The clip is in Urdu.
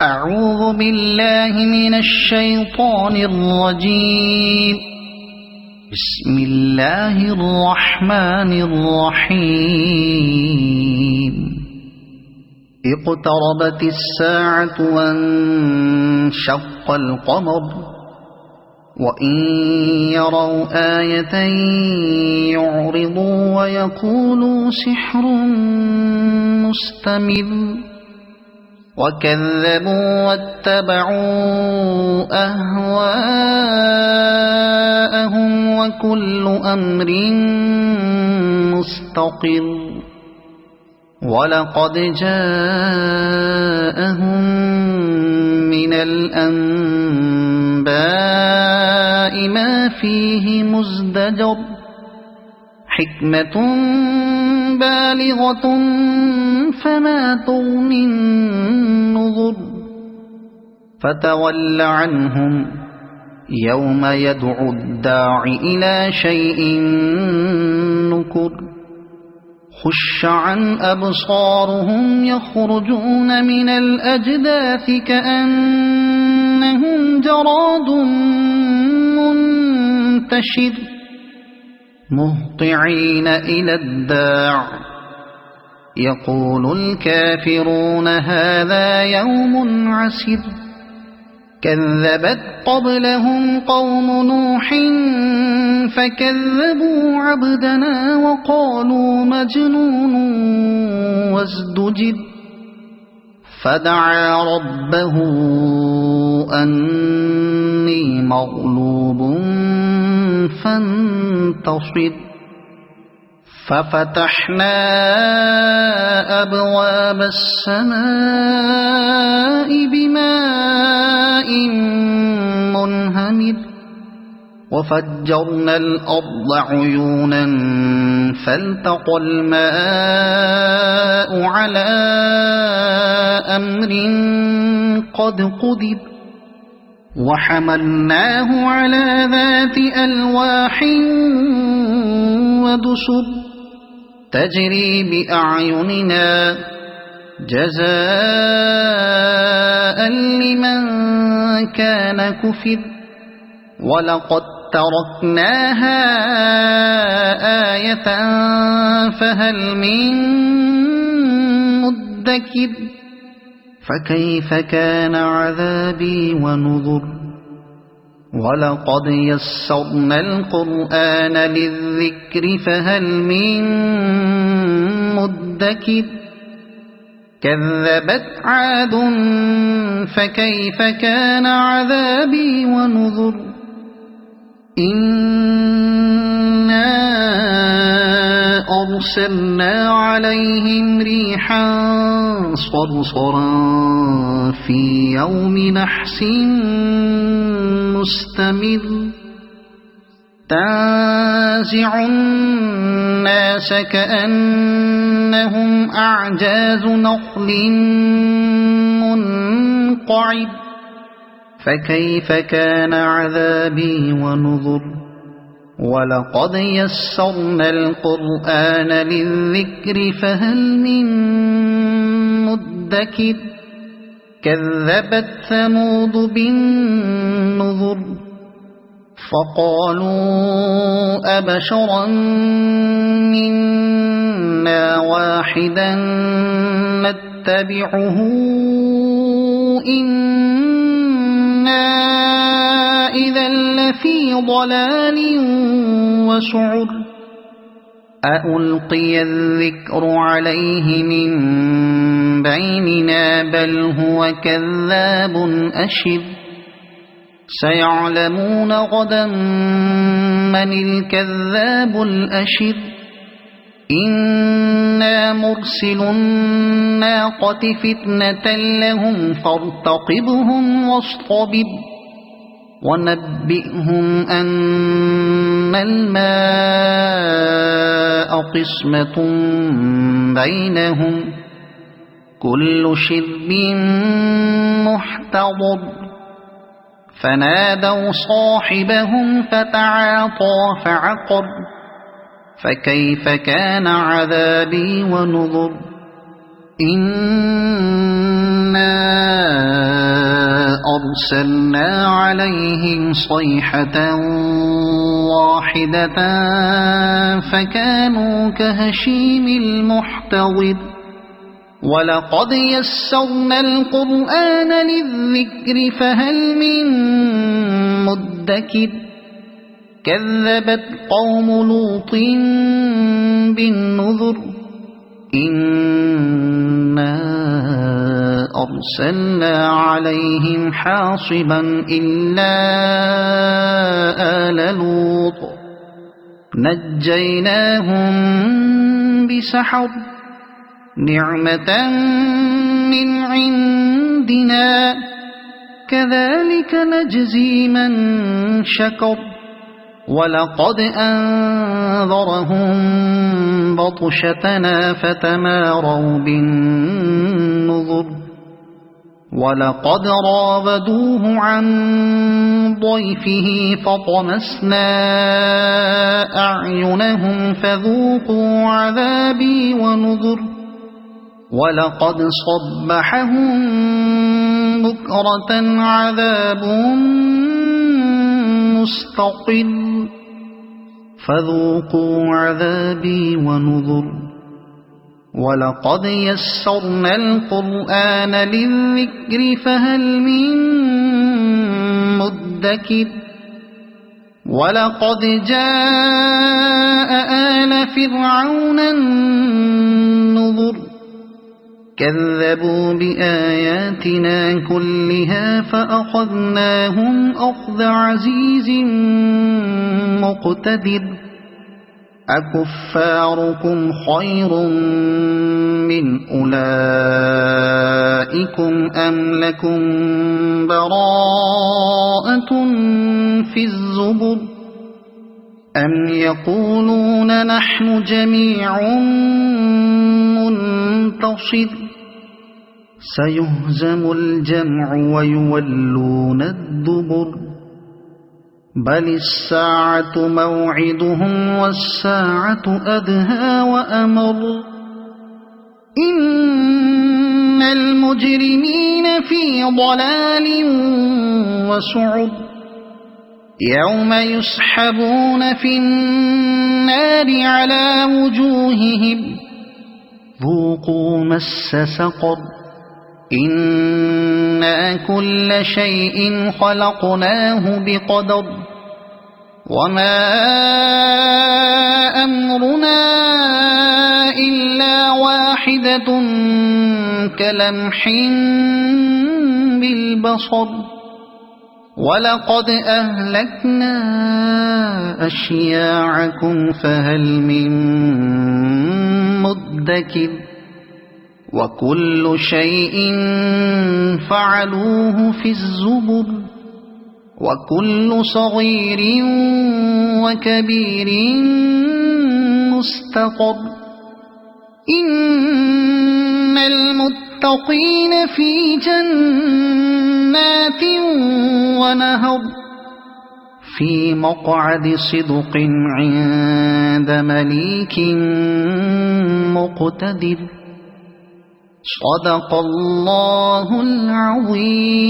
أعوذ بالله من الشيطان الرجيم. بسم الله الرحمن الرحيم. اقتربت الساعة وانشق القمر وإن يروا آية يعرضوا ويقولوا سحر مستمر وكذبوا واتبعوا أهواءهم وكل أمر مستقر ولقد جاءهم من الأنباء ما فيه مزدجر حكمة بالغة فما تغني النذر فتول عنهم يوم يدعو الداع إلى شيء نكر خش عن أبصارهم يخرجون من الأجداث كأنهم جراد منتشر مهطعين إلى الداع يقول الكافرون هذا يوم عسر كذبت قبلهم قوم نوح فكذبوا عبدنا وقالوا مجنون وازدجر فدعا ربه أني مغلوب فانتصر ففتحنا أبواب السماء بماء منهمر وفجرنا الأرض عيونا فالتقى الماء على أمر قد قدر وحملناه على ذات ألواح ودسر تجري بأعيننا جزاء لمن كان كفر ولقد تركناها آية فهل من مدكر فكيف كان عذابي ونذر ولقد يسرنا القرآن للذكر فهل من مدكر كذبت عاد فكيف كان عذابي ونذر إنا أرسلنا عليهم ريحا صرصرا في يوم نحس مستمر تنزع الناس كأنهم أعجاز نخل منقعر فكيف كان عذابي ونذر ولقد يسرنا القرآن للذكر فهل من مدكر كذبت ثمود بالنذر فقالوا أبشرا منا واحدا نتبعه إنا إذا لفي ضلال وسعر أألقي الذكر عليه من بيننا بل هو كذاب أشر سيعلمون غدا من الكذاب الأشر إنا مرسل الناقة فتنة لهم فارتقبهم واصطبر ونبئهم أن الماء قسمة بينهم كل شرب محتضر فنادوا صاحبهم فتعاطى فعقر فكيف كان عذابي ونذر إنا أرسلنا عليهم صيحة واحدة فكانوا كهشيم المحتضر ولقد يسرنا القرآن للذكر فهل من مدكر كذبت قوم لوط بالنذر إنا أرسلنا عليهم حاصبا إلا آل لوط نجيناهم بسحر نعمة من عندنا كذلك نجزي من شكر ولقد أنذرهم بطشتنا فتماروا بالنذر ولقد راودوه عن ضيفه فطمسنا أعينهم فذوقوا عذابي ونذر ولقد صبحهم بكرة عذاب مستقر فذوقوا عذابي ونذر ولقد يسرنا القرآن للذكر فهل من مدكر ولقد جاء آل فرعون النذر كذبوا بآياتنا كلها فأخذناهم أخذ عزيز مقتدر أكفاركم خير من أولئكم أم لكم براءة في الزبر أم يقولون نحن جميع منتصر سيهزم الجمع ويولون الدبر بل الساعة موعدهم والساعة أدهى وأمر إن المجرمين في ضلال وسعر يوم يسحبون في النار على وجوههم ذوقوا مس سقر إنا كل شيء خلقناه بقدر وما أمرنا إلا واحدة كلمح بالبصر ولقد أهلكنا أشياعكم فهل من مدكر وكل شيء فعلوه في الزبر وكل صغير وكبير مستقر إن المتقين في جنات ونهر في مقعد صدق عند مليك مقتدر صدق الله العظيم.